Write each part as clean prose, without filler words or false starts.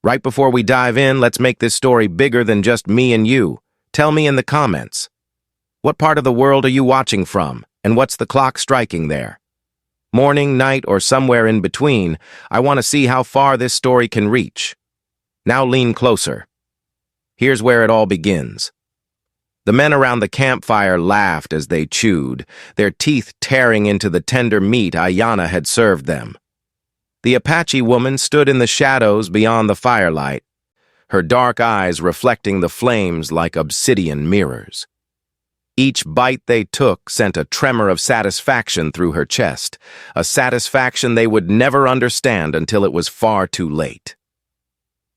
Right before we dive in, let's make this story bigger than just me and you. Tell me in the comments. What part of the world are you watching from, and what's the clock striking there? Morning, night, or somewhere in between, I want to see how far this story can reach. Now lean closer. Here's where it all begins. The men around the campfire laughed as they chewed, their teeth tearing into the tender meat Aiyana had served them. The Apache woman stood in the shadows beyond the firelight, her dark eyes reflecting the flames like obsidian mirrors. Each bite they took sent a tremor of satisfaction through her chest, a satisfaction they would never understand until it was far too late.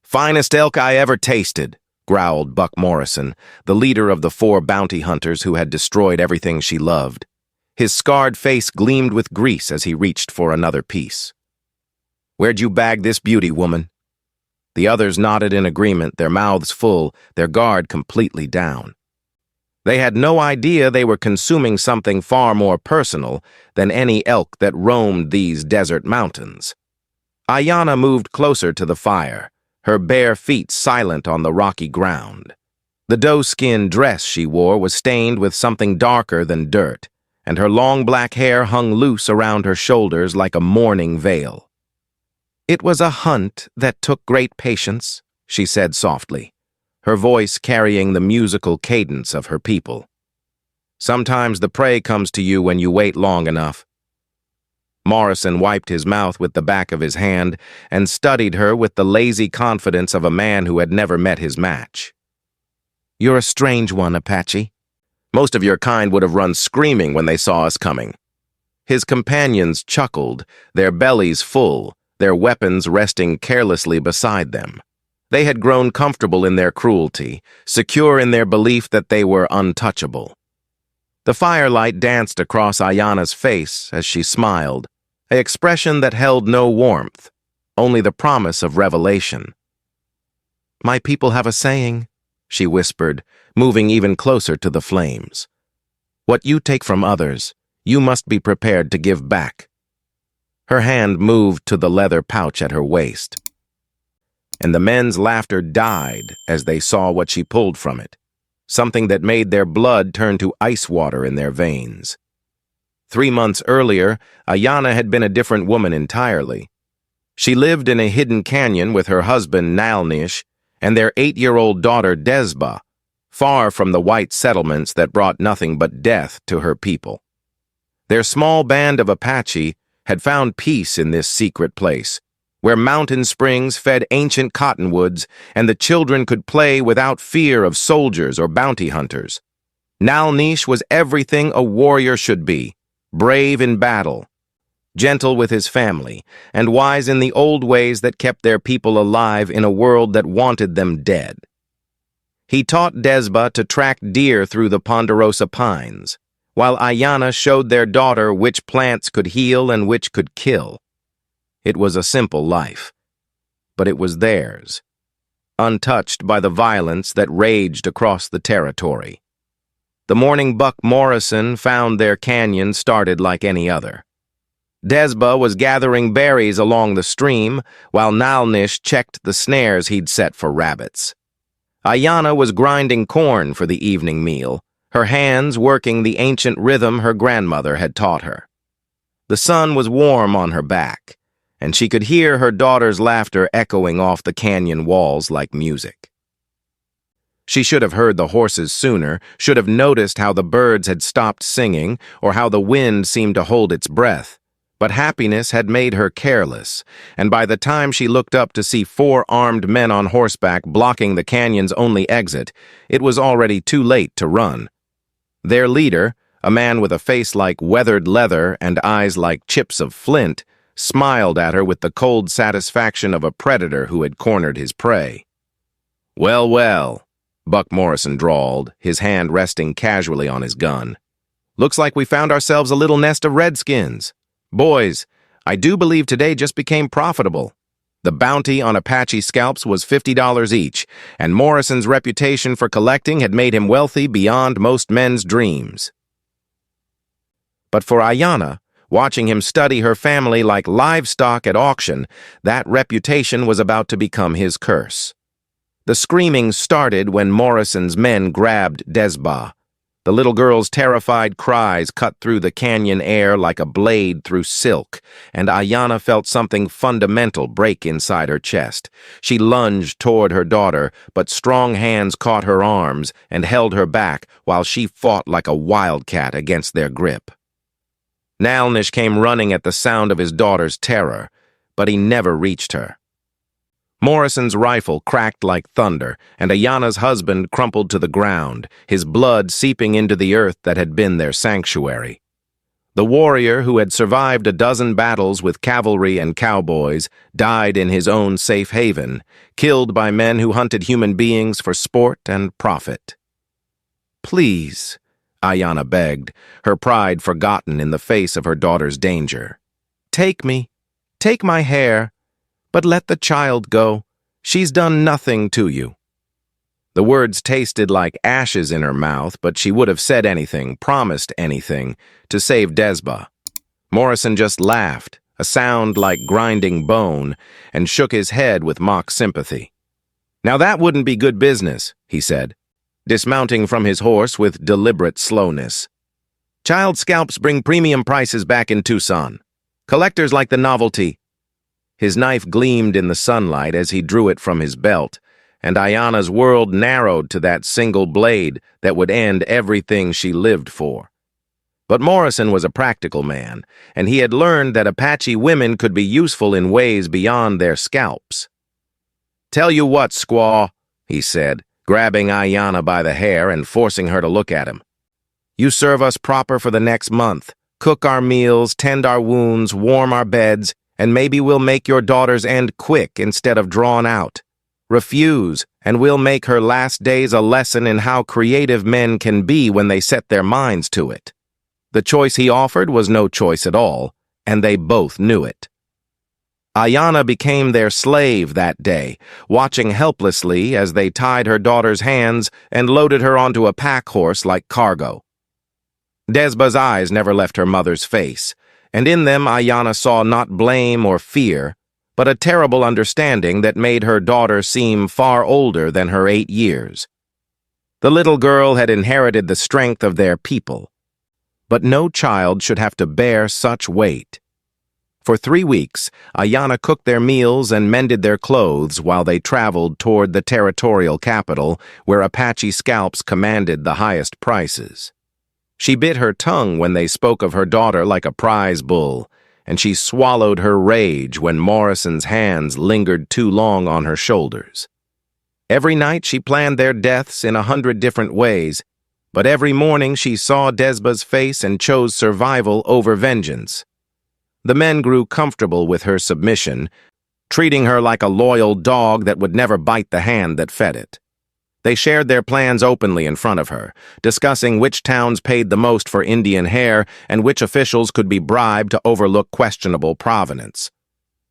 "Finest elk I ever tasted," growled Buck Morrison, the leader of the 4 bounty hunters who had destroyed everything she loved. His scarred face gleamed with grease as he reached for another piece. "Where'd you bag this beauty, woman?" The others nodded in agreement, their mouths full, their guard completely down. They had no idea they were consuming something far more personal than any elk that roamed these desert mountains. Aiyana moved closer to the fire, her bare feet silent on the rocky ground. The doe-skin dress she wore was stained with something darker than dirt, and her long black hair hung loose around her shoulders like a mourning veil. "It was a hunt that took great patience," she said softly, her voice carrying the musical cadence of her people. "Sometimes the prey comes to you when you wait long enough." Morrison wiped his mouth with the back of his hand and studied her with the lazy confidence of a man who had never met his match. "You're a strange one, Apache. Most of your kind would have run screaming when they saw us coming." His companions chuckled, their bellies full, their weapons resting carelessly beside them. They had grown comfortable in their cruelty, secure in their belief that they were untouchable. The firelight danced across Aiyana's face as she smiled, an expression that held no warmth, only the promise of revelation. "My people have a saying," she whispered, moving even closer to the flames. "What you take from others, you must be prepared to give back." Her hand moved to the leather pouch at her waist, and the men's laughter died as they saw what she pulled from it, something that made their blood turn to ice water in their veins. 3 months earlier, Aiyana had been a different woman entirely. She lived in a hidden canyon with her husband Nalnish and their 8-year-old daughter Desba, far from the white settlements that brought nothing but death to her people. Their small band of Apache had found peace in this secret place, where mountain springs fed ancient cottonwoods and the children could play without fear of soldiers or bounty hunters. Nalnish was everything a warrior should be, brave in battle, gentle with his family, and wise in the old ways that kept their people alive in a world that wanted them dead. He taught Desba to track deer through the ponderosa pines, while Aiyana showed their daughter which plants could heal and which could kill. It was a simple life, but it was theirs, untouched by the violence that raged across the territory. The morning Buck Morrison found their canyon started like any other. Desba was gathering berries along the stream, while Nalnish checked the snares he'd set for rabbits. Aiyana was grinding corn for the evening meal, her hands working the ancient rhythm her grandmother had taught her. The sun was warm on her back, and she could hear her daughter's laughter echoing off the canyon walls like music. She should have heard the horses sooner, should have noticed how the birds had stopped singing or how the wind seemed to hold its breath, but happiness had made her careless, and by the time she looked up to see 4 armed men on horseback blocking the canyon's only exit, it was already too late to run. Their leader, a man with a face like weathered leather and eyes like chips of flint, smiled at her with the cold satisfaction of a predator who had cornered his prey. "Well, well," Buck Morrison drawled, his hand resting casually on his gun. "Looks like we found ourselves a little nest of redskins. Boys, I do believe today just became profitable. The bounty on Apache scalps was $50 each, and Morrison's reputation for collecting had made him wealthy beyond most men's dreams." But for Aiyana, Watching him study her family like livestock at auction, that reputation was about to become his curse. The screaming started when Morrison's men grabbed Desba. The little girl's terrified cries cut through the canyon air like a blade through silk, and Aiyana felt something fundamental break inside her chest. She lunged toward her daughter, but strong hands caught her arms and held her back while she fought like a wildcat against their grip. Nalnish came running at the sound of his daughter's terror, but he never reached her. Morrison's rifle cracked like thunder, and Aiyana's husband crumpled to the ground, his blood seeping into the earth that had been their sanctuary. The warrior who had survived a dozen battles with cavalry and cowboys died in his own safe haven, killed by men who hunted human beings for sport and profit. "Please," Aiyana begged, her pride forgotten in the face of her daughter's danger. "Take me. Take my hair. But let the child go. She's done nothing to you." The words tasted like ashes in her mouth, but she would have said anything, promised anything, to save Desba. Morrison just laughed, a sound like grinding bone, and shook his head with mock sympathy. "Now that wouldn't be good business," he said, dismounting from his horse with deliberate slowness. "Child scalps bring premium prices back in Tucson. Collectors like the novelty." His knife gleamed in the sunlight as he drew it from his belt, and Aiyana's world narrowed to that single blade that would end everything she lived for. But Morrison was a practical man, and he had learned that Apache women could be useful in ways beyond their scalps. "Tell you what, squaw," he said, grabbing Aiyana by the hair and forcing her to look at him. "You serve us proper for the next month, cook our meals, tend our wounds, warm our beds, and maybe we'll make your daughter's end quick instead of drawn out. Refuse, and we'll make her last days a lesson in how creative men can be when they set their minds to it." The choice he offered was no choice at all, and they both knew it. Aiyana became their slave that day, watching helplessly as they tied her daughter's hands and loaded her onto a pack horse like cargo. Desba's eyes never left her mother's face, and in them Aiyana saw not blame or fear, but a terrible understanding that made her daughter seem far older than her 8 years. The little girl had inherited the strength of their people, but no child should have to bear such weight. For 3 weeks, Aiyana cooked their meals and mended their clothes while they traveled toward the territorial capital, where Apache scalps commanded the highest prices. She bit her tongue when they spoke of her daughter like a prize bull, and she swallowed her rage when Morrison's hands lingered too long on her shoulders. Every night she planned their deaths in 100 different ways, but every morning she saw Desba's face and chose survival over vengeance. The men grew comfortable with her submission, treating her like a loyal dog that would never bite the hand that fed it. They shared their plans openly in front of her, discussing which towns paid the most for Indian hair and which officials could be bribed to overlook questionable provenance.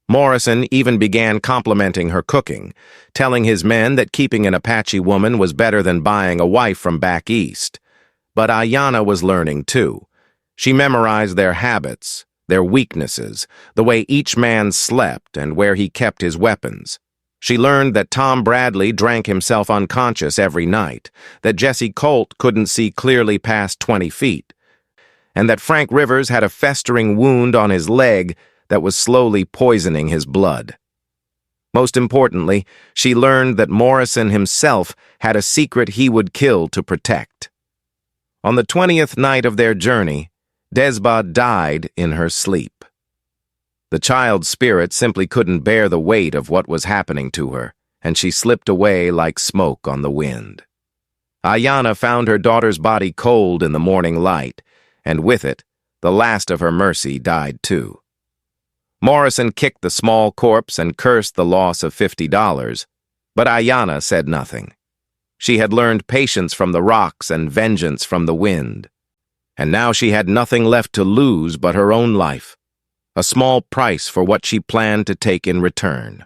Morrison even began complimenting her cooking, telling his men that keeping an Apache woman was better than buying a wife from back east. But Aiyana was learning too. She memorized their habits, their weaknesses, the way each man slept and where he kept his weapons. She learned that Tom Bradley drank himself unconscious every night, that Jesse Colt couldn't see clearly past 20 feet, and that Frank Rivers had a festering wound on his leg that was slowly poisoning his blood. Most importantly, she learned that Morrison himself had a secret he would kill to protect. On the 20th night of their journey, Desba died in her sleep. The child's spirit simply couldn't bear the weight of what was happening to her, and she slipped away like smoke on the wind. Aiyana found her daughter's body cold in the morning light, and with it, the last of her mercy died too. Morrison kicked the small corpse and cursed the loss of $50, but Aiyana said nothing. She had learned patience from the rocks and vengeance from the wind, and now she had nothing left to lose but her own life. A small price for what she planned to take in return.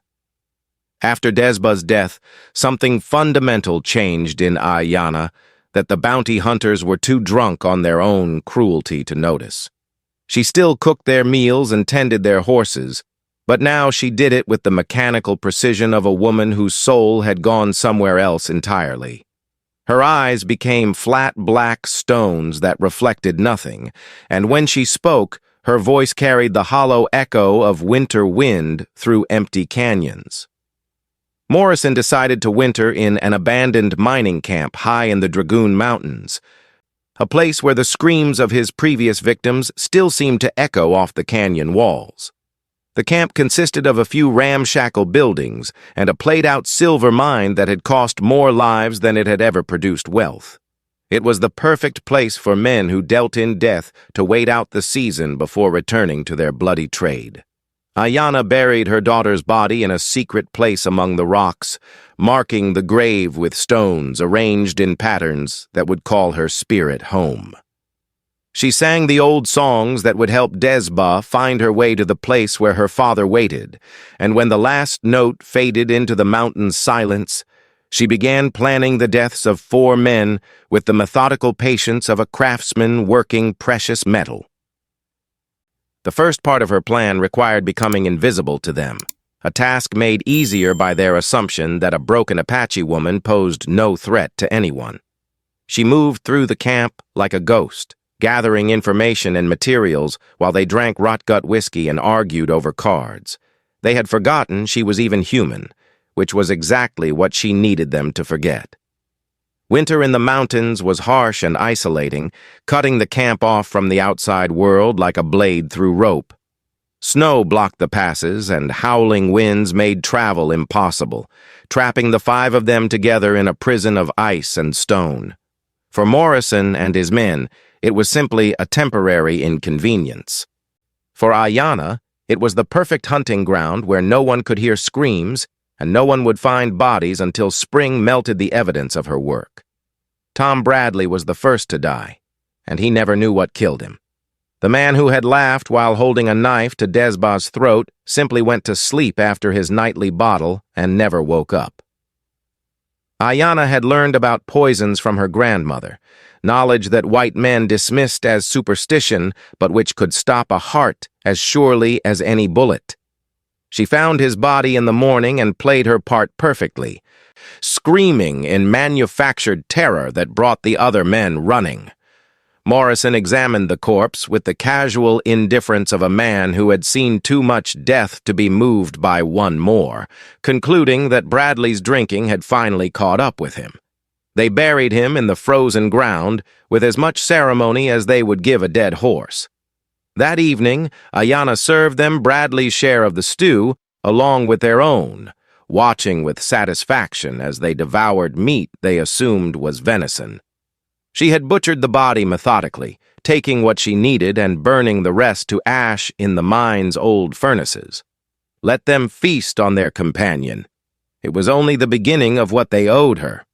After Desba's death, something fundamental changed in Aiyana that the bounty hunters were too drunk on their own cruelty to notice. She still cooked their meals and tended their horses, but now she did it with the mechanical precision of a woman whose soul had gone somewhere else entirely. Her eyes became flat black stones that reflected nothing, and when she spoke, her voice carried the hollow echo of winter wind through empty canyons. Morrison decided to winter in an abandoned mining camp high in the Dragoon Mountains, a place where the screams of his previous victims still seemed to echo off the canyon walls. The camp consisted of a few ramshackle buildings and a played-out silver mine that had cost more lives than it had ever produced wealth. It was the perfect place for men who dealt in death to wait out the season before returning to their bloody trade. Aiyana buried her daughter's body in a secret place among the rocks, marking the grave with stones arranged in patterns that would call her spirit home. She sang the old songs that would help Desba find her way to the place where her father waited, and when the last note faded into the mountain's silence, she began planning the deaths of 4 men with the methodical patience of a craftsman working precious metal. The first part of her plan required becoming invisible to them, a task made easier by their assumption that a broken Apache woman posed no threat to anyone. She moved through the camp like a ghost, gathering information and materials while they drank rot-gut whiskey and argued over cards. They had forgotten she was even human, which was exactly what she needed them to forget. Winter in the mountains was harsh and isolating, cutting the camp off from the outside world like a blade through rope. Snow blocked the passes, and howling winds made travel impossible, trapping the 5 of them together in a prison of ice and stone. For Morrison and his men, it was simply a temporary inconvenience. For Aiyana, it was the perfect hunting ground where no one could hear screams and no one would find bodies until spring melted the evidence of her work. Tom Bradley was the first to die, and he never knew what killed him. The man who had laughed while holding a knife to Desba's throat simply went to sleep after his nightly bottle and never woke up. Aiyana had learned about poisons from her grandmother, knowledge that white men dismissed as superstition, but which could stop a heart as surely as any bullet. She found his body in the morning and played her part perfectly, screaming in manufactured terror that brought the other men running. Morrison examined the corpse with the casual indifference of a man who had seen too much death to be moved by one more, concluding that Bradley's drinking had finally caught up with him. They buried him in the frozen ground with as much ceremony as they would give a dead horse. That evening, Aiyana served them Bradley's share of the stew, along with their own, watching with satisfaction as they devoured meat they assumed was venison. She had butchered the body methodically, taking what she needed and burning the rest to ash in the mine's old furnaces. Let them feast on their companion. It was only the beginning of what they owed her.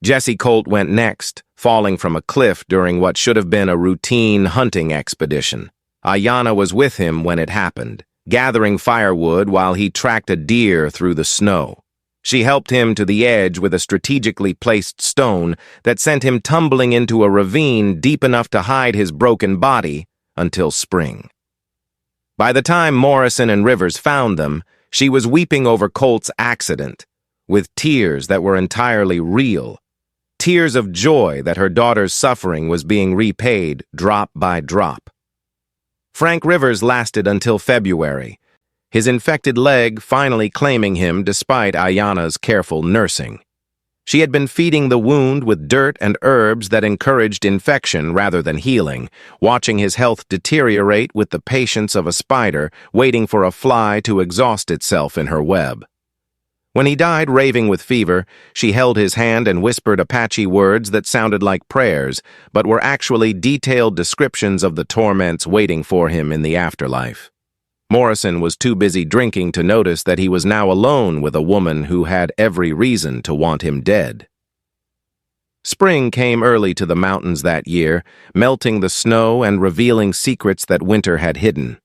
Jesse Colt went next, falling from a cliff during what should have been a routine hunting expedition. Aiyana was with him when it happened, gathering firewood while he tracked a deer through the snow. She helped him to the edge with a strategically placed stone that sent him tumbling into a ravine deep enough to hide his broken body until spring. By the time Morrison and Rivers found them, she was weeping over Colt's accident, with tears that were entirely real, tears of joy that her daughter's suffering was being repaid drop by drop. Frank Rivers lasted until February, his infected leg finally claiming him despite Aiyana's careful nursing. She had been feeding the wound with dirt and herbs that encouraged infection rather than healing, watching his health deteriorate with the patience of a spider waiting for a fly to exhaust itself in her web. When he died raving with fever, she held his hand and whispered Apache words that sounded like prayers, but were actually detailed descriptions of the torments waiting for him in the afterlife. Morrison was too busy drinking to notice that he was now alone with a woman who had every reason to want him dead. Spring came early to the mountains that year, melting the snow and revealing secrets that winter had hidden.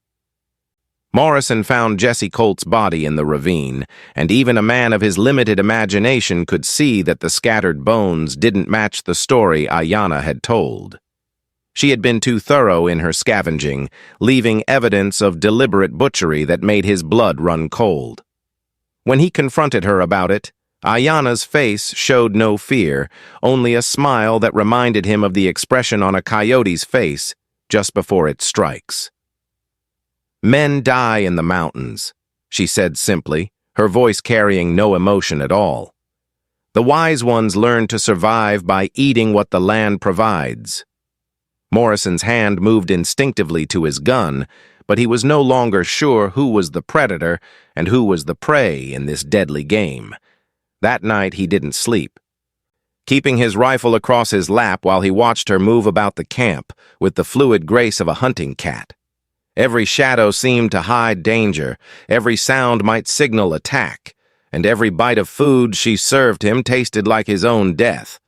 Morrison found Jesse Colt's body in the ravine, and even a man of his limited imagination could see that the scattered bones didn't match the story Aiyana had told. She had been too thorough in her scavenging, leaving evidence of deliberate butchery that made his blood run cold. When he confronted her about it, Aiyana's face showed no fear, only a smile that reminded him of the expression on a coyote's face just before it strikes. "Men die in the mountains," she said simply, her voice carrying no emotion at all. "The wise ones learn to survive by eating what the land provides." Morrison's hand moved instinctively to his gun, but he was no longer sure who was the predator and who was the prey in this deadly game. That night he didn't sleep, keeping his rifle across his lap while he watched her move about the camp with the fluid grace of a hunting cat. Every shadow seemed to hide danger, every sound might signal attack, and every bite of food she served him tasted like his own death.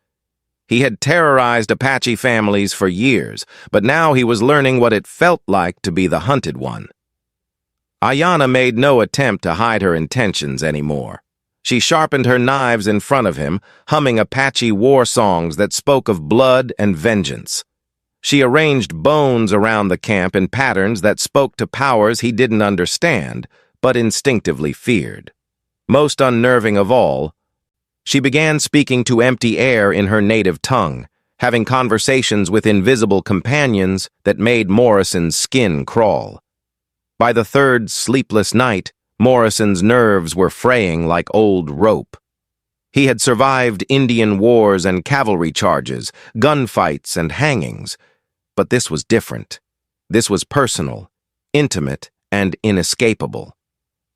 He had terrorized Apache families for years, but now he was learning what it felt like to be the hunted one. Aiyana made no attempt to hide her intentions anymore. She sharpened her knives in front of him, humming Apache war songs that spoke of blood and vengeance. She arranged bones around the camp in patterns that spoke to powers he didn't understand, but instinctively feared. Most unnerving of all, she began speaking to empty air in her native tongue, having conversations with invisible companions that made Morrison's skin crawl. By the third sleepless night, Morrison's nerves were fraying like old rope. He had survived Indian wars and cavalry charges, gunfights and hangings, but this was different. This was personal, intimate, and inescapable.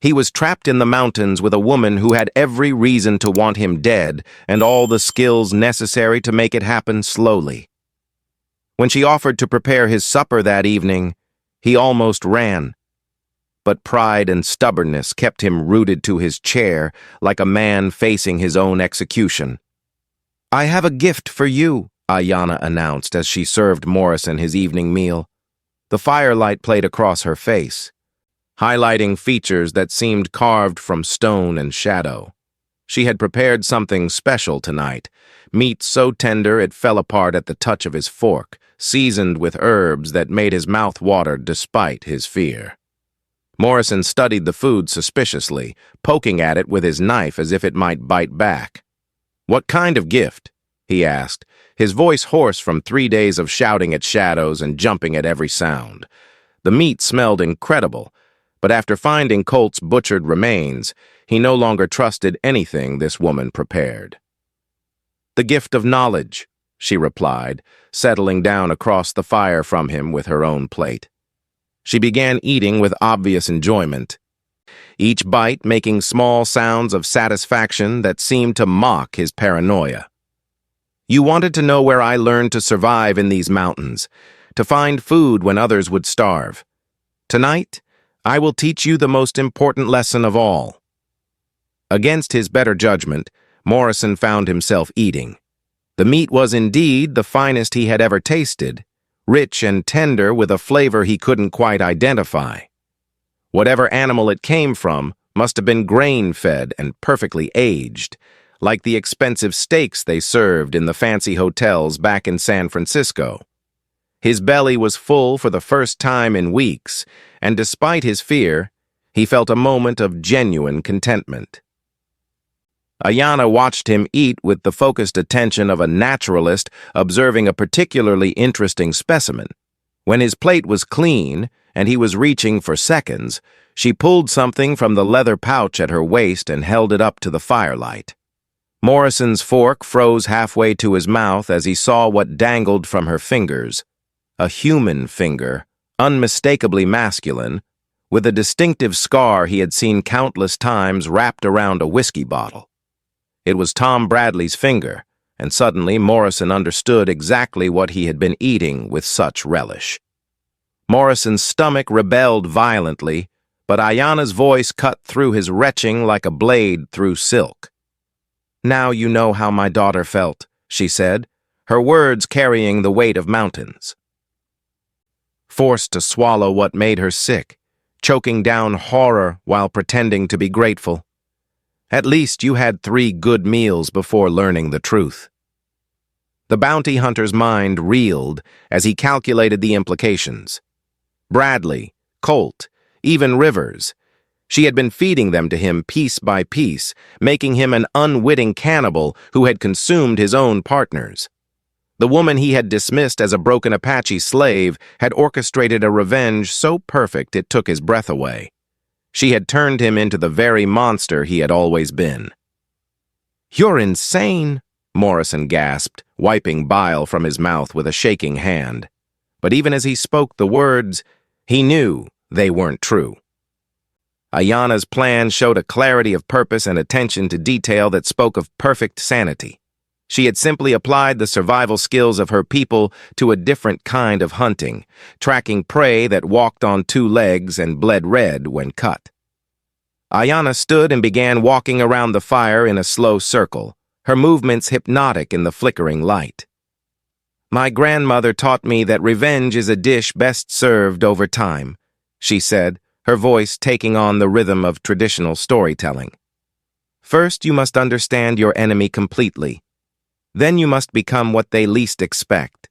He was trapped in the mountains with a woman who had every reason to want him dead and all the skills necessary to make it happen slowly. When she offered to prepare his supper that evening, he almost ran. But pride and stubbornness kept him rooted to his chair like a man facing his own execution. "I have a gift for you," Aiyana announced as she served Morrison his evening meal. The firelight played across her face, highlighting features that seemed carved from stone and shadow. She had prepared something special tonight, meat so tender it fell apart at the touch of his fork, seasoned with herbs that made his mouth water despite his fear. Morrison studied the food suspiciously, poking at it with his knife as if it might bite back. "What kind of gift?" he asked, his voice hoarse from 3 days of shouting at shadows and jumping at every sound. The meat smelled incredible, but after finding Colt's butchered remains, he no longer trusted anything this woman prepared. "The gift of knowledge," she replied, settling down across the fire from him with her own plate. She began eating with obvious enjoyment, each bite making small sounds of satisfaction that seemed to mock his paranoia. "You wanted to know where I learned to survive in these mountains, to find food when others would starve. Tonight, I will teach you the most important lesson of all." Against his better judgment, Morrison found himself eating. The meat was indeed the finest he had ever tasted, rich and tender with a flavor he couldn't quite identify. Whatever animal it came from must have been grain-fed and perfectly aged, like the expensive steaks they served in the fancy hotels back in San Francisco. His belly was full for the first time in weeks, and despite his fear, he felt a moment of genuine contentment. Aiyana watched him eat with the focused attention of a naturalist observing a particularly interesting specimen. When his plate was clean and he was reaching for seconds, she pulled something from the leather pouch at her waist and held it up to the firelight. Morrison's fork froze halfway to his mouth as he saw what dangled from her fingers. A human finger, unmistakably masculine, with a distinctive scar he had seen countless times wrapped around a whiskey bottle. It was Tom Bradley's finger, and suddenly Morrison understood exactly what he had been eating with such relish. Morrison's stomach rebelled violently, but Aiyana's voice cut through his retching like a blade through silk. "Now you know how my daughter felt," she said, her words carrying the weight of mountains. Forced to swallow what made her sick, choking down horror while pretending to be grateful. "At least you had 3 good meals before learning the truth." The bounty hunter's mind reeled as he calculated the implications. Bradley, Colt, even Rivers. She had been feeding them to him piece by piece, making him an unwitting cannibal who had consumed his own partners. The woman he had dismissed as a broken Apache slave had orchestrated a revenge so perfect it took his breath away. She had turned him into the very monster he had always been. "You're insane," Morrison gasped, wiping bile from his mouth with a shaking hand. But even as he spoke the words, he knew they weren't true. Aiyana's plan showed a clarity of purpose and attention to detail that spoke of perfect sanity. She had simply applied the survival skills of her people to a different kind of hunting, tracking prey that walked on two legs and bled red when cut. Aiyana stood and began walking around the fire in a slow circle, her movements hypnotic in the flickering light. "My grandmother taught me that revenge is a dish best served over time," she said, her voice taking on the rhythm of traditional storytelling. "First, you must understand your enemy completely. Then you must become what they least expect.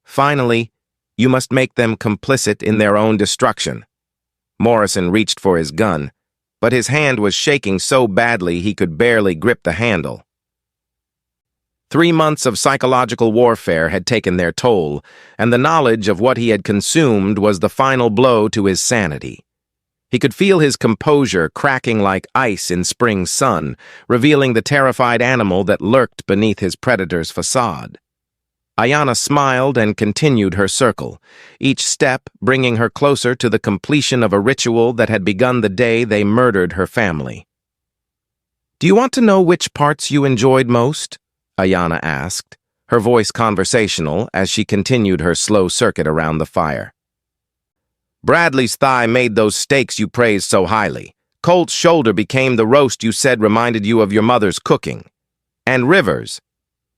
Finally, you must make them complicit in their own destruction." Morrison reached for his gun, but his hand was shaking so badly he could barely grip the handle. 3 months of psychological warfare had taken their toll, and the knowledge of what he had consumed was the final blow to his sanity. He could feel his composure cracking like ice in spring sun, revealing the terrified animal that lurked beneath his predator's facade. Aiyana smiled and continued her circle, each step bringing her closer to the completion of a ritual that had begun the day they murdered her family. "Do you want to know which parts you enjoyed most?" Aiyana asked, her voice conversational as she continued her slow circuit around the fire. "Bradley's thigh made those steaks you praised so highly. Colt's shoulder became the roast you said reminded you of your mother's cooking. And Rivers,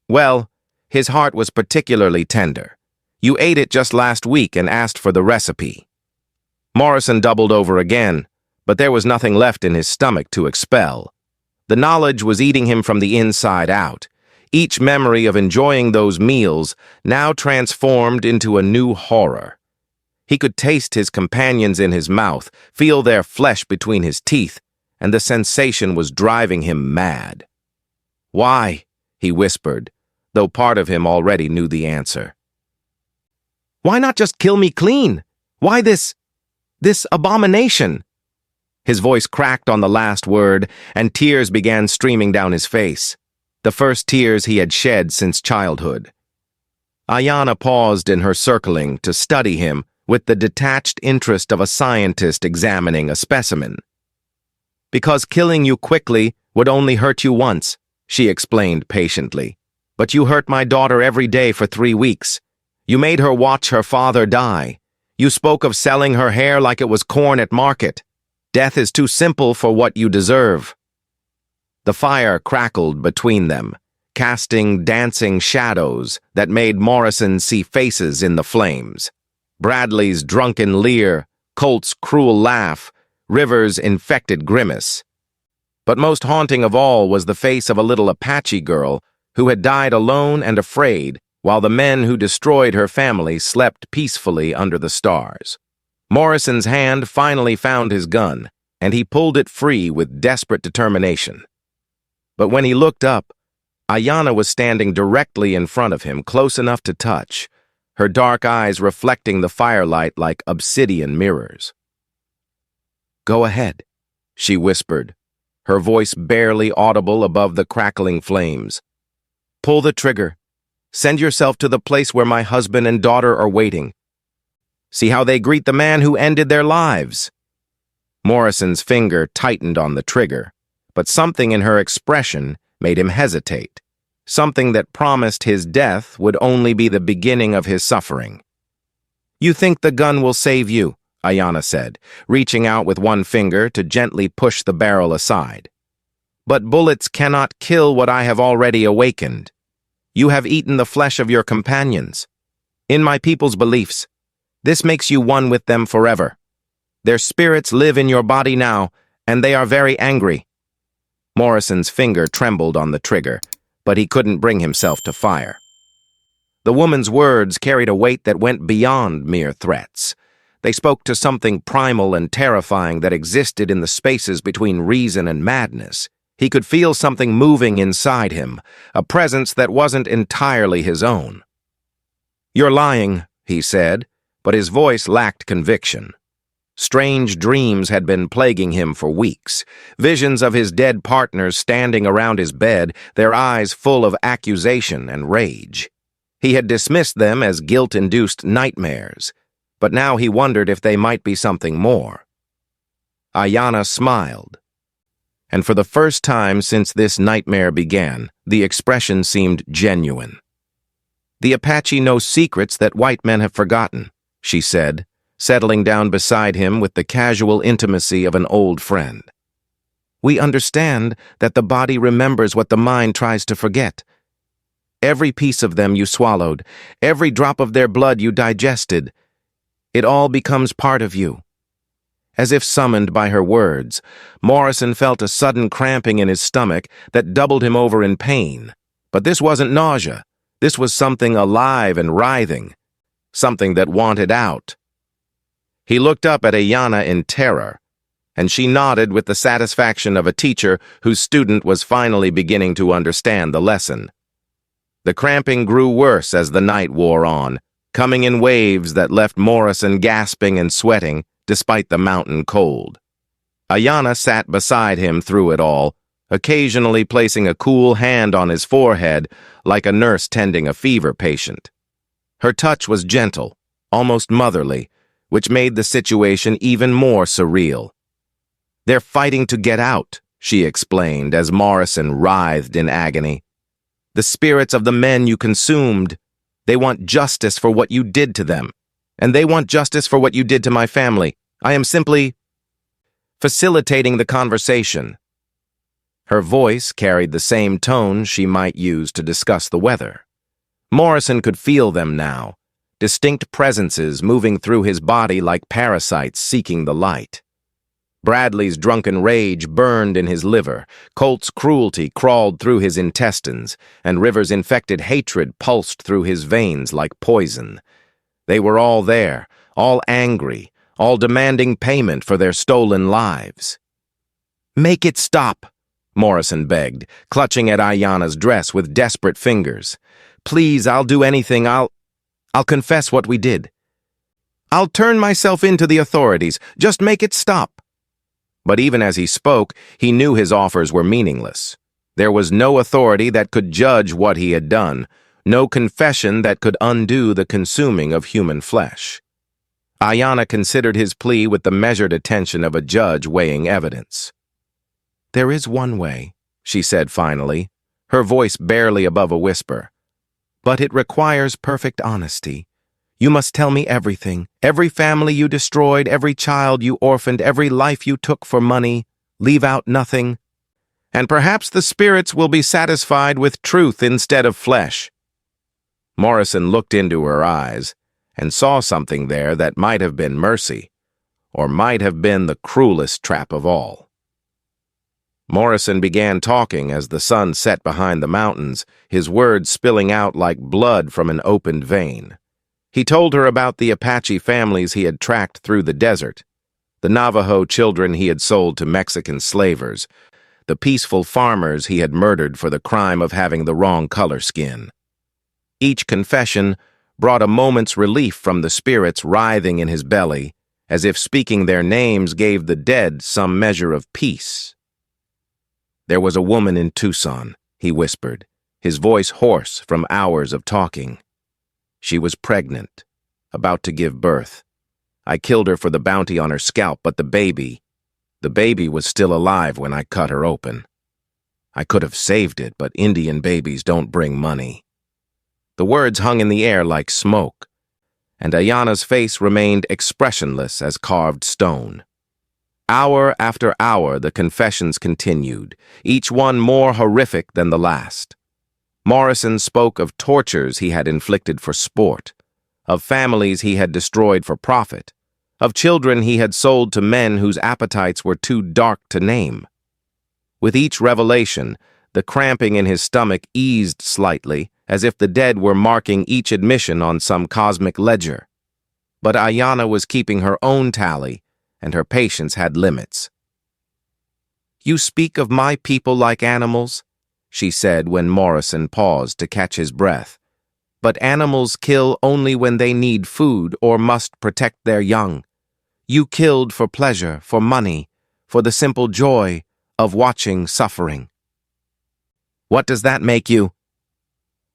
well, his heart was particularly tender. You ate it just last week and asked for the recipe." Morrison doubled over again, but there was nothing left in his stomach to expel. The knowledge was eating him from the inside out, each memory of enjoying those meals now transformed into a new horror. He could taste his companions in his mouth, feel their flesh between his teeth, and the sensation was driving him mad. "Why?" he whispered, though part of him already knew the answer. "Why not just kill me clean? Why this abomination?" His voice cracked on the last word, and tears began streaming down his face, the first tears he had shed since childhood. Aiyana paused in her circling to study him with the detached interest of a scientist examining a specimen. "Because killing you quickly would only hurt you once," she explained patiently. "But you hurt my daughter every day for 3 weeks. You made her watch her father die. You spoke of selling her hair like it was corn at market. Death is too simple for what you deserve." The fire crackled between them, casting dancing shadows that made Morrison see faces in the flames. Bradley's drunken leer, Colt's cruel laugh, Rivers' infected grimace. But most haunting of all was the face of a little Apache girl who had died alone and afraid, while the men who destroyed her family slept peacefully under the stars. Morrison's hand finally found his gun, and he pulled it free with desperate determination. But when he looked up, Aiyana was standing directly in front of him, close enough to touch, her dark eyes reflecting the firelight like obsidian mirrors. "Go ahead," she whispered, her voice barely audible above the crackling flames. "Pull the trigger. Send yourself to the place where my husband and daughter are waiting. See how they greet the man who ended their lives." Morrison's finger tightened on the trigger, but something in her expression made him hesitate. Something that promised his death would only be the beginning of his suffering. "You think the gun will save you," Aiyana said, reaching out with one finger to gently push the barrel aside. "But bullets cannot kill what I have already awakened. You have eaten the flesh of your companions. In my people's beliefs, this makes you one with them forever. Their spirits live in your body now, and they are very angry." Morrison's finger trembled on the trigger, but he couldn't bring himself to fire. The woman's words carried a weight that went beyond mere threats. They spoke to something primal and terrifying that existed in the spaces between reason and madness. He could feel something moving inside him, a presence that wasn't entirely his own. "You're lying," he said, but his voice lacked conviction. Strange dreams had been plaguing him for weeks, visions of his dead partners standing around his bed, their eyes full of accusation and rage. He had dismissed them as guilt-induced nightmares, but now he wondered if they might be something more. Aiyana smiled, and for the first time since this nightmare began, the expression seemed genuine. "The Apache know secrets that white men have forgotten," she said, settling down beside him with the casual intimacy of an old friend. "We understand that the body remembers what the mind tries to forget. Every piece of them you swallowed, every drop of their blood you digested, it all becomes part of you." As if summoned by her words, Morrison felt a sudden cramping in his stomach that doubled him over in pain. But this wasn't nausea. This was something alive and writhing, something that wanted out. He looked up at Aiyana in terror, and she nodded with the satisfaction of a teacher whose student was finally beginning to understand the lesson. The cramping grew worse as the night wore on, coming in waves that left Morrison gasping and sweating despite the mountain cold. Aiyana sat beside him through it all, occasionally placing a cool hand on his forehead like a nurse tending a fever patient. Her touch was gentle, almost motherly, which made the situation even more surreal. "They're fighting to get out," she explained as Morrison writhed in agony. "The spirits of the men you consumed, they want justice for what you did to them, and they want justice for what you did to my family. I am simply facilitating the conversation." Her voice carried the same tone she might use to discuss the weather. Morrison could feel them now, distinct presences moving through his body like parasites seeking the light. Bradley's drunken rage burned in his liver, Colt's cruelty crawled through his intestines, and River's infected hatred pulsed through his veins like poison. They were all there, all angry, all demanding payment for their stolen lives. "Make it stop," Morrison begged, clutching at Aiyana's dress with desperate fingers. "Please, I'll do anything. I'll confess what we did. I'll turn myself in to the authorities. Just make it stop." But even as he spoke, he knew his offers were meaningless. There was no authority that could judge what he had done, no confession that could undo the consuming of human flesh. Aiyana considered his plea with the measured attention of a judge weighing evidence. "There is one way," she said finally, her voice barely above a whisper. "But it requires perfect honesty. You must tell me everything. Every family you destroyed, every child you orphaned, every life you took for money. Leave out nothing. And perhaps the spirits will be satisfied with truth instead of flesh." Morrison looked into her eyes and saw something there that might have been mercy, or might have been the cruelest trap of all. Morrison began talking as the sun set behind the mountains, his words spilling out like blood from an opened vein. He told her about the Apache families he had tracked through the desert, the Navajo children he had sold to Mexican slavers, the peaceful farmers he had murdered for the crime of having the wrong color skin. Each confession brought a moment's relief from the spirits writhing in his belly, as if speaking their names gave the dead some measure of peace. "There was a woman in Tucson," he whispered, his voice hoarse from hours of talking. "She was pregnant, about to give birth. I killed her for the bounty on her scalp, but the baby was still alive when I cut her open. I could have saved it, but Indian babies don't bring money." The words hung in the air like smoke, and Aiyana's face remained expressionless as carved stone. Hour after hour, the confessions continued, each one more horrific than the last. Morrison spoke of tortures he had inflicted for sport, of families he had destroyed for profit, of children he had sold to men whose appetites were too dark to name. With each revelation, the cramping in his stomach eased slightly, as if the dead were marking each admission on some cosmic ledger. But Aiyana was keeping her own tally, and her patience had limits. "You speak of my people like animals," she said when Morrison paused to catch his breath. "But animals kill only when they need food or must protect their young. You killed for pleasure, for money, for the simple joy of watching suffering." "What does that make you?"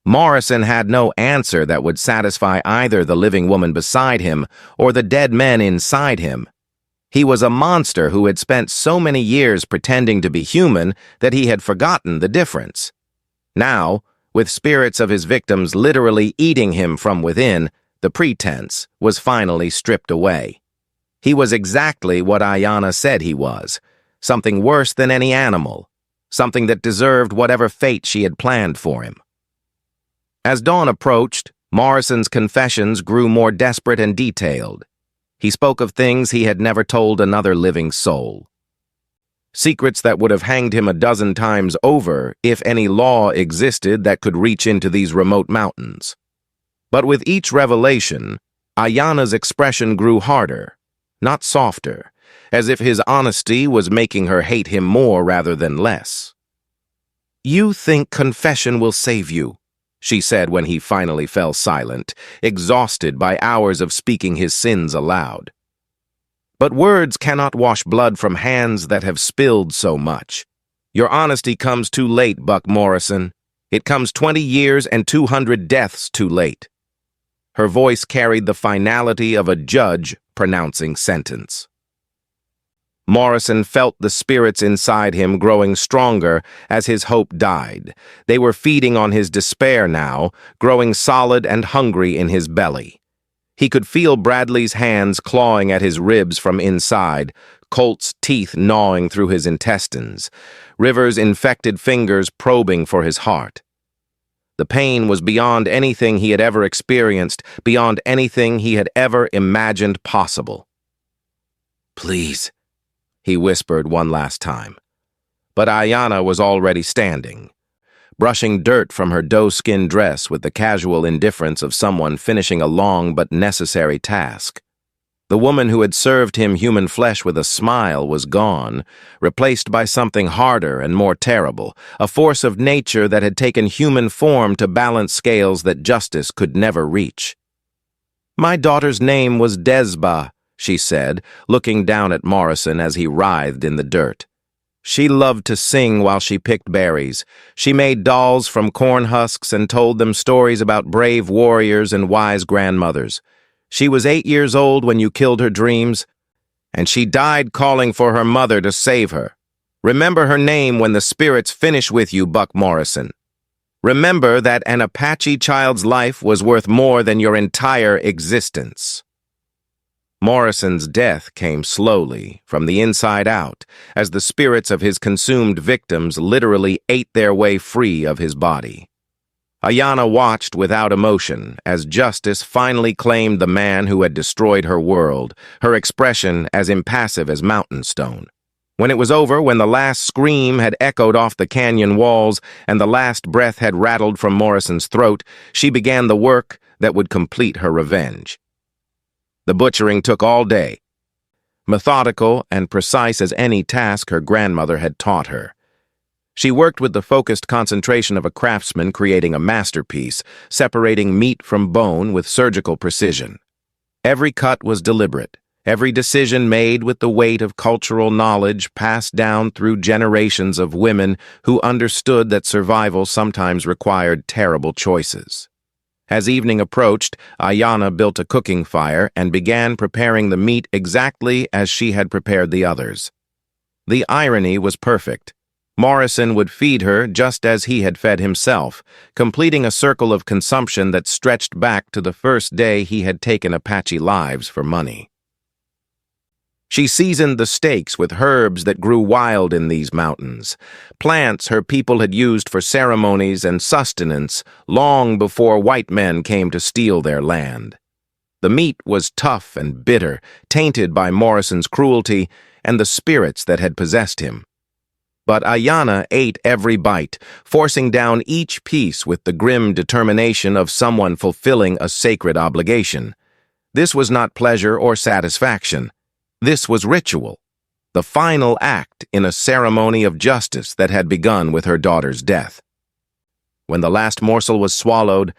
Morrison had no answer that would satisfy either the living woman beside him or the dead men inside him. He was a monster who had spent so many years pretending to be human that he had forgotten the difference. Now, with spirits of his victims literally eating him from within, the pretense was finally stripped away. He was exactly what Aiyana said he was, something worse than any animal, something that deserved whatever fate she had planned for him. As dawn approached, Morrison's confessions grew more desperate and detailed. He spoke of things he had never told another living soul. Secrets that would have hanged him a dozen times over if any law existed that could reach into these remote mountains. But with each revelation, Aiyana's expression grew harder, not softer, as if his honesty was making her hate him more rather than less. "You think confession will save you," she said when he finally fell silent, exhausted by hours of speaking his sins aloud. "But words cannot wash blood from hands that have spilled so much. Your honesty comes too late, Buck Morrison. It comes 20 years and 200 deaths too late." Her voice carried the finality of a judge pronouncing sentence. Morrison felt the spirits inside him growing stronger as his hope died. They were feeding on his despair now, growing solid and hungry in his belly. He could feel Bradley's hands clawing at his ribs from inside, Colt's teeth gnawing through his intestines, River's infected fingers probing for his heart. The pain was beyond anything he had ever experienced, beyond anything he had ever imagined possible. "Please," he whispered one last time. But Aiyana was already standing, brushing dirt from her doe-skin dress with the casual indifference of someone finishing a long but necessary task. The woman who had served him human flesh with a smile was gone, replaced by something harder and more terrible, a force of nature that had taken human form to balance scales that justice could never reach. "My daughter's name was Desba," she said, looking down at Morrison as he writhed in the dirt. "She loved to sing while she picked berries. She made dolls from corn husks and told them stories about brave warriors and wise grandmothers. She was 8 years old when you killed her dreams, and she died calling for her mother to save her. Remember her name when the spirits finish with you, Buck Morrison. Remember that an Apache child's life was worth more than your entire existence." Morrison's death came slowly, from the inside out, as the spirits of his consumed victims literally ate their way free of his body. Aiyana watched without emotion as justice finally claimed the man who had destroyed her world, her expression as impassive as mountain stone. When it was over, when the last scream had echoed off the canyon walls and the last breath had rattled from Morrison's throat, she began the work that would complete her revenge. The butchering took all day, methodical and precise as any task her grandmother had taught her. She worked with the focused concentration of a craftsman creating a masterpiece, separating meat from bone with surgical precision. Every cut was deliberate, every decision made with the weight of cultural knowledge passed down through generations of women who understood that survival sometimes required terrible choices. As evening approached, Aiyana built a cooking fire and began preparing the meat exactly as she had prepared the others. The irony was perfect. Morrison would feed her just as he had fed himself, completing a circle of consumption that stretched back to the first day he had taken Apache lives for money. She seasoned the steaks with herbs that grew wild in these mountains, plants her people had used for ceremonies and sustenance long before white men came to steal their land. The meat was tough and bitter, tainted by Morrison's cruelty and the spirits that had possessed him. But Aiyana ate every bite, forcing down each piece with the grim determination of someone fulfilling a sacred obligation. This was not pleasure or satisfaction. This was ritual, the final act in a ceremony of justice that had begun with her daughter's death. When the last morsel was swallowed,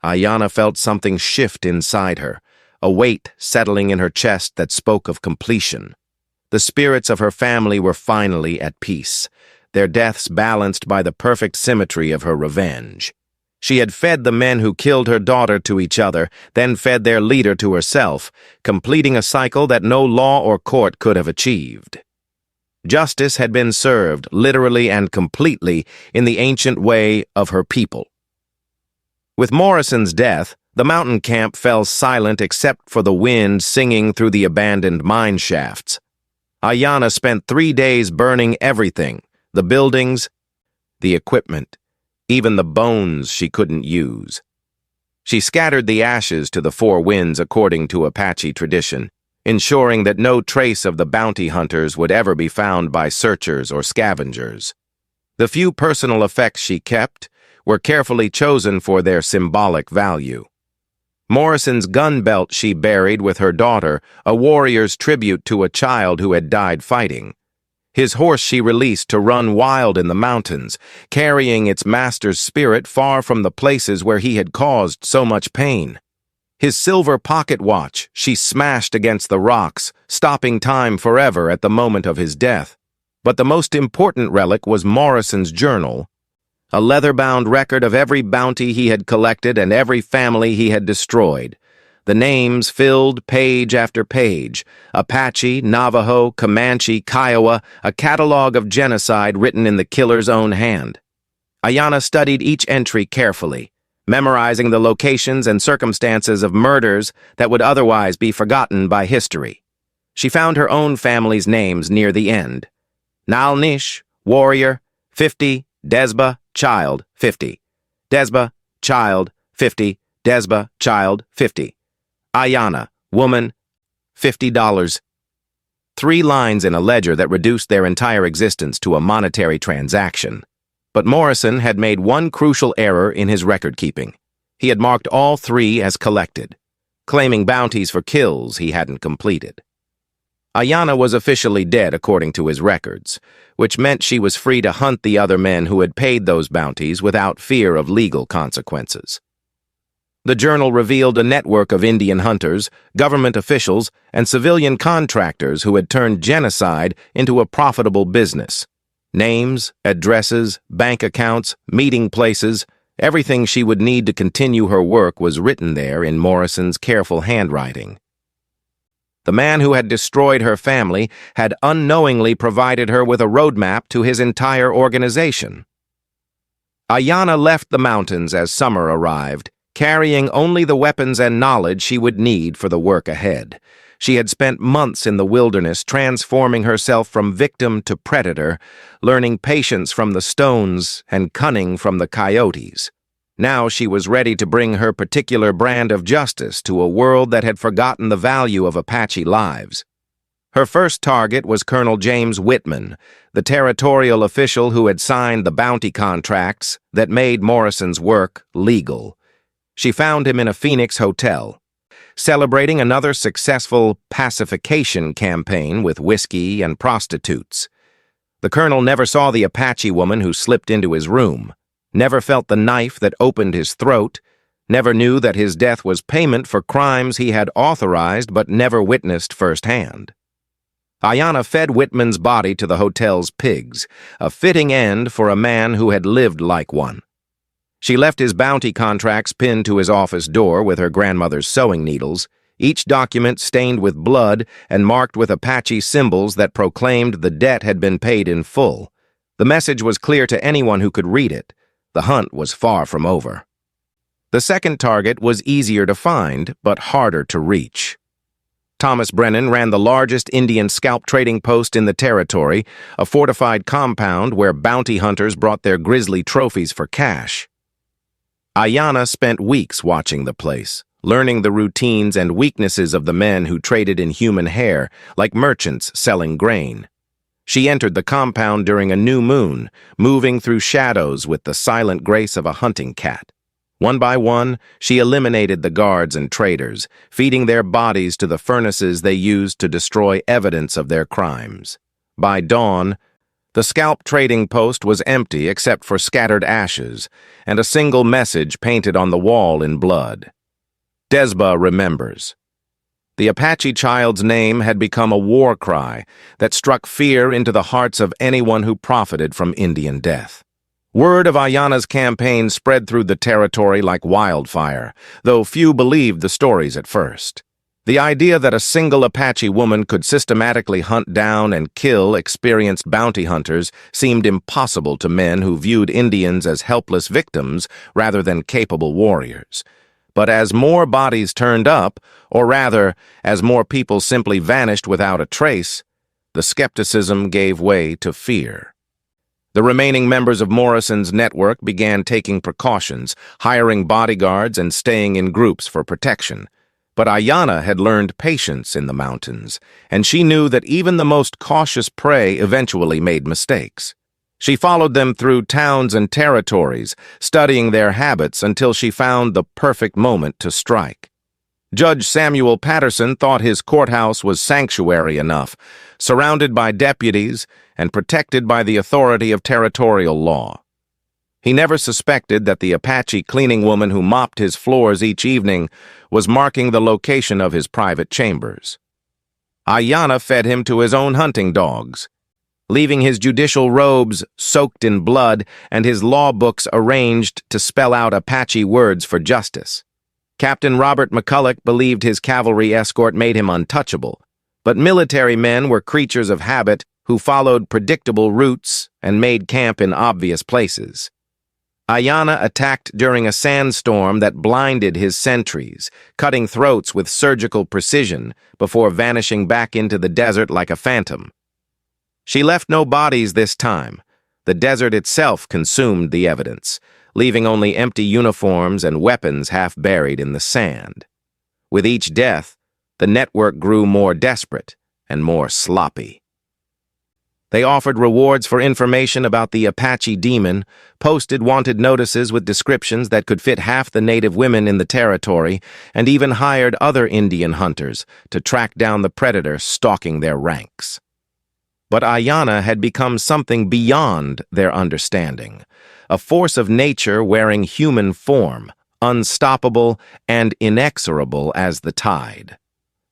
Aiyana felt something shift inside her, a weight settling in her chest that spoke of completion. The spirits of her family were finally at peace, their deaths balanced by the perfect symmetry of her revenge. She had fed the men who killed her daughter to each other, then fed their leader to herself, completing a cycle that no law or court could have achieved. Justice had been served, literally and completely, in the ancient way of her people. With Morrison's death, the mountain camp fell silent except for the wind singing through the abandoned mine shafts. Aiyana spent 3 days burning everything, the buildings, the equipment, even the bones she couldn't use. She scattered the ashes to the four winds according to Apache tradition, ensuring that no trace of the bounty hunters would ever be found by searchers or scavengers. The few personal effects she kept were carefully chosen for their symbolic value. Morrison's gun belt she buried with her daughter, a warrior's tribute to a child who had died fighting. His horse she released to run wild in the mountains, carrying its master's spirit far from the places where he had caused so much pain. His silver pocket watch she smashed against the rocks, stopping time forever at the moment of his death. But the most important relic was Morrison's journal, a leather-bound record of every bounty he had collected and every family he had destroyed. The names filled page after page: Apache, Navajo, Comanche, Kiowa, a catalog of genocide written in the killer's own hand. Aiyana studied each entry carefully, memorizing the locations and circumstances of murders that would otherwise be forgotten by history. She found her own family's names near the end. Nalnish, warrior, 50, Desba, child, 50. Desba, child, 50. Desba, child, 50. Aiyana, woman, $50. 3 lines in a ledger that reduced their entire existence to a monetary transaction. But Morrison had made one crucial error in his record-keeping. He had marked all 3 as collected, claiming bounties for kills he hadn't completed. Aiyana was officially dead according to his records, which meant she was free to hunt the other men who had paid those bounties without fear of legal consequences. The journal revealed a network of Indian hunters, government officials, and civilian contractors who had turned genocide into a profitable business. Names, addresses, bank accounts, meeting places, everything she would need to continue her work was written there in Morrison's careful handwriting. The man who had destroyed her family had unknowingly provided her with a roadmap to his entire organization. Aiyana left the mountains as summer arrived, carrying only the weapons and knowledge she would need for the work ahead. She had spent months in the wilderness transforming herself from victim to predator, learning patience from the stones and cunning from the coyotes. Now she was ready to bring her particular brand of justice to a world that had forgotten the value of Apache lives. Her first target was Colonel James Whitman, the territorial official who had signed the bounty contracts that made Morrison's work legal. She found him in a Phoenix hotel, celebrating another successful pacification campaign with whiskey and prostitutes. The colonel never saw the Apache woman who slipped into his room, never felt the knife that opened his throat, never knew that his death was payment for crimes he had authorized but never witnessed firsthand. Aiyana fed Whitman's body to the hotel's pigs, a fitting end for a man who had lived like one. She left his bounty contracts pinned to his office door with her grandmother's sewing needles, each document stained with blood and marked with Apache symbols that proclaimed the debt had been paid in full. The message was clear to anyone who could read it. The hunt was far from over. The second target was easier to find, but harder to reach. Thomas Brennan ran the largest Indian scalp trading post in the territory, a fortified compound where bounty hunters brought their grisly trophies for cash. Aiyana spent weeks watching the place, learning the routines and weaknesses of the men who traded in human hair, like merchants selling grain. She entered the compound during a new moon, moving through shadows with the silent grace of a hunting cat. One by one, she eliminated the guards and traitors, feeding their bodies to the furnaces they used to destroy evidence of their crimes. By dawn, the scalp trading post was empty except for scattered ashes and a single message painted on the wall in blood. Desba remembers. The Apache child's name had become a war cry that struck fear into the hearts of anyone who profited from Indian death. Word of Aiyana's campaign spread through the territory like wildfire, though few believed the stories at first. The idea that a single Apache woman could systematically hunt down and kill experienced bounty hunters seemed impossible to men who viewed Indians as helpless victims rather than capable warriors. But as more bodies turned up, or rather, as more people simply vanished without a trace, the skepticism gave way to fear. The remaining members of Morrison's network began taking precautions, hiring bodyguards and staying in groups for protection. But Aiyana had learned patience in the mountains, and she knew that even the most cautious prey eventually made mistakes. She followed them through towns and territories, studying their habits until she found the perfect moment to strike. Judge Samuel Patterson thought his courthouse was sanctuary enough, surrounded by deputies and protected by the authority of territorial law. He never suspected that the Apache cleaning woman who mopped his floors each evening was marking the location of his private chambers. Aiyana fed him to his own hunting dogs, leaving his judicial robes soaked in blood and his law books arranged to spell out Apache words for justice. Captain Robert McCulloch believed his cavalry escort made him untouchable, but military men were creatures of habit who followed predictable routes and made camp in obvious places. Aiyana attacked during a sandstorm that blinded his sentries, cutting throats with surgical precision before vanishing back into the desert like a phantom. She left no bodies this time. The desert itself consumed the evidence, leaving only empty uniforms and weapons half buried in the sand. With each death, the network grew more desperate and more sloppy. They offered rewards for information about the Apache demon, posted wanted notices with descriptions that could fit half the native women in the territory, and even hired other Indian hunters to track down the predator stalking their ranks. But Aiyana had become something beyond their understanding, a force of nature wearing human form, unstoppable and inexorable as the tide.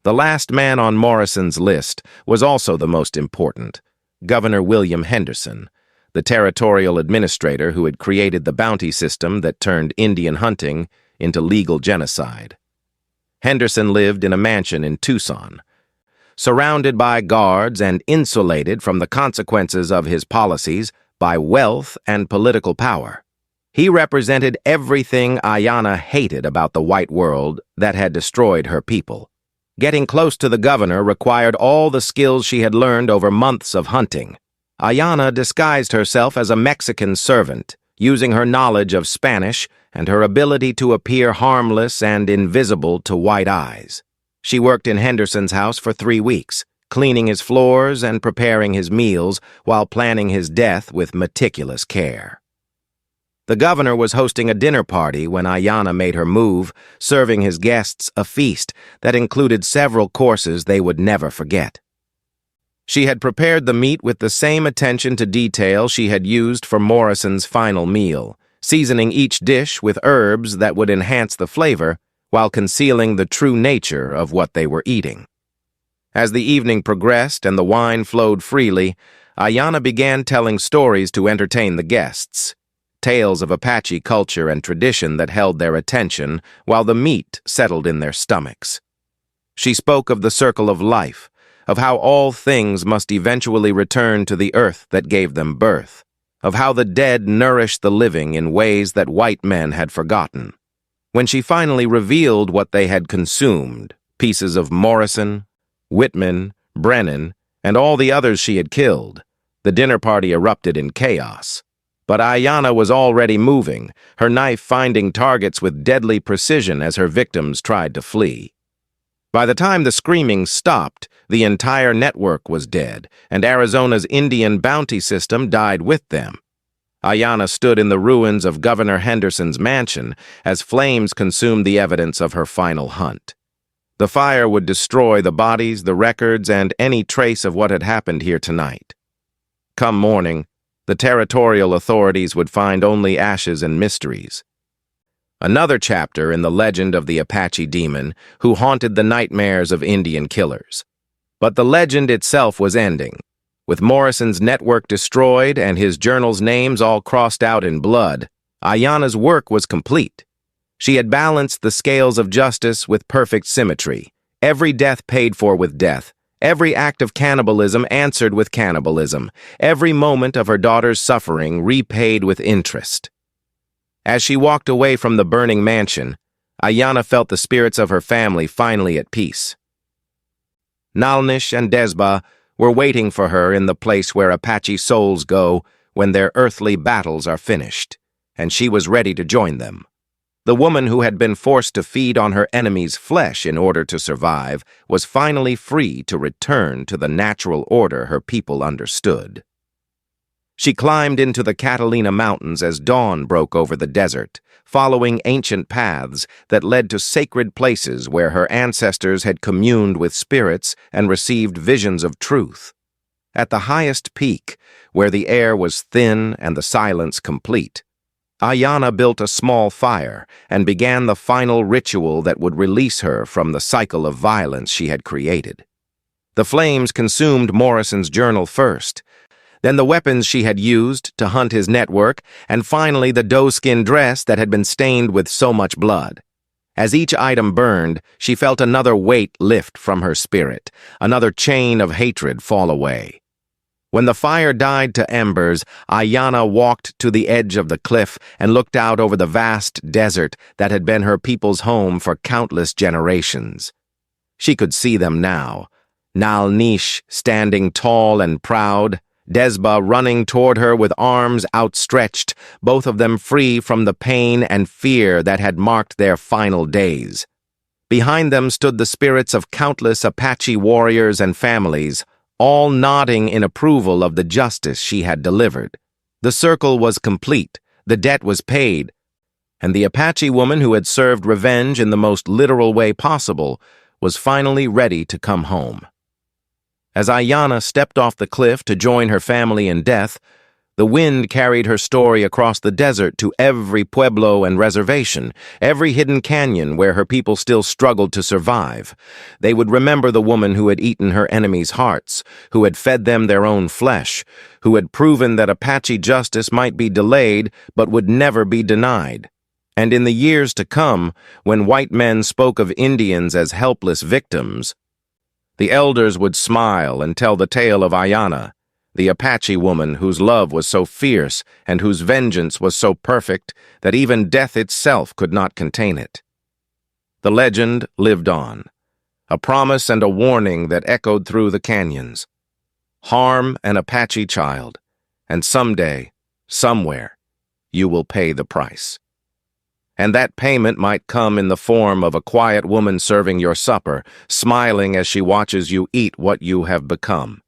The last man on Morrison's list was also the most important. Governor William Henderson, the territorial administrator who had created the bounty system that turned Indian hunting into legal genocide. Henderson lived in a mansion in Tucson, surrounded by guards and insulated from the consequences of his policies by wealth and political power. He represented everything Aiyana hated about the white world that had destroyed her people. Getting close to the governor required all the skills she had learned over months of hunting. Aiyana disguised herself as a Mexican servant, using her knowledge of Spanish and her ability to appear harmless and invisible to white eyes. She worked in Henderson's house for 3 weeks, cleaning his floors and preparing his meals while planning his death with meticulous care. The governor was hosting a dinner party when Aiyana made her move, serving his guests a feast that included several courses they would never forget. She had prepared the meat with the same attention to detail she had used for Morrison's final meal, seasoning each dish with herbs that would enhance the flavor while concealing the true nature of what they were eating. As the evening progressed and the wine flowed freely, Aiyana began telling stories to entertain the guests. Tales of Apache culture and tradition that held their attention while the meat settled in their stomachs. She spoke of the circle of life, of how all things must eventually return to the earth that gave them birth, of how the dead nourish the living in ways that white men had forgotten. When she finally revealed what they had consumed, pieces of Morrison, Whitman, Brennan, and all the others she had killed, the dinner party erupted in chaos. But Aiyana was already moving, her knife finding targets with deadly precision as her victims tried to flee. By the time the screaming stopped, The entire network was dead, and Arizona's Indian bounty system died with them. Aiyana stood in the ruins of Governor Henderson's mansion as flames consumed the evidence of her final hunt. The fire would destroy the bodies, the records, and any trace of what had happened here tonight. Come morning, the territorial authorities would find only ashes and mysteries. Another chapter in the legend of the Apache demon who haunted the nightmares of Indian killers. But the legend itself was ending. With Morrison's network destroyed and his journal's names all crossed out in blood, Aiyana's work was complete. She had balanced the scales of justice with perfect symmetry, every death paid for with death, every act of cannibalism answered with cannibalism, every moment of her daughter's suffering repaid with interest. As she walked away from the burning mansion, Aiyana felt the spirits of her family finally at peace. Nalnish and Desba were waiting for her in the place where Apache souls go when their earthly battles are finished, and she was ready to join them. The woman who had been forced to feed on her enemy's flesh in order to survive was finally free to return to the natural order her people understood. She climbed into the Catalina Mountains as dawn broke over the desert, following ancient paths that led to sacred places where her ancestors had communed with spirits and received visions of truth. At the highest peak, where the air was thin and the silence complete, Aiyana built a small fire and began the final ritual that would release her from the cycle of violence she had created. The flames consumed Morrison's journal first, then the weapons she had used to hunt his network, and finally the doe-skin dress that had been stained with so much blood. As each item burned, she felt another weight lift from her spirit, another chain of hatred fall away. When the fire died to embers, Aiyana walked to the edge of the cliff and looked out over the vast desert that had been her people's home for countless generations. She could see them now, Nalnish standing tall and proud, Desba running toward her with arms outstretched, both of them free from the pain and fear that had marked their final days. Behind them stood the spirits of countless Apache warriors and families, all nodding in approval of the justice she had delivered. The circle was complete, the debt was paid, and the Apache woman who had served revenge in the most literal way possible was finally ready to come home. As Aiyana stepped off the cliff to join her family in death, the wind carried her story across the desert to every pueblo and reservation, every hidden canyon where her people still struggled to survive. They would remember the woman who had eaten her enemies' hearts, who had fed them their own flesh, who had proven that Apache justice might be delayed but would never be denied. And in the years to come, when white men spoke of Indians as helpless victims, the elders would smile and tell the tale of Aiyana, the Apache woman whose love was so fierce and whose vengeance was so perfect that even death itself could not contain it. The legend lived on, a promise and a warning that echoed through the canyons. Harm an Apache child, and someday, somewhere, you will pay the price. And that payment might come in the form of a quiet woman serving your supper, smiling as she watches you eat what you have become.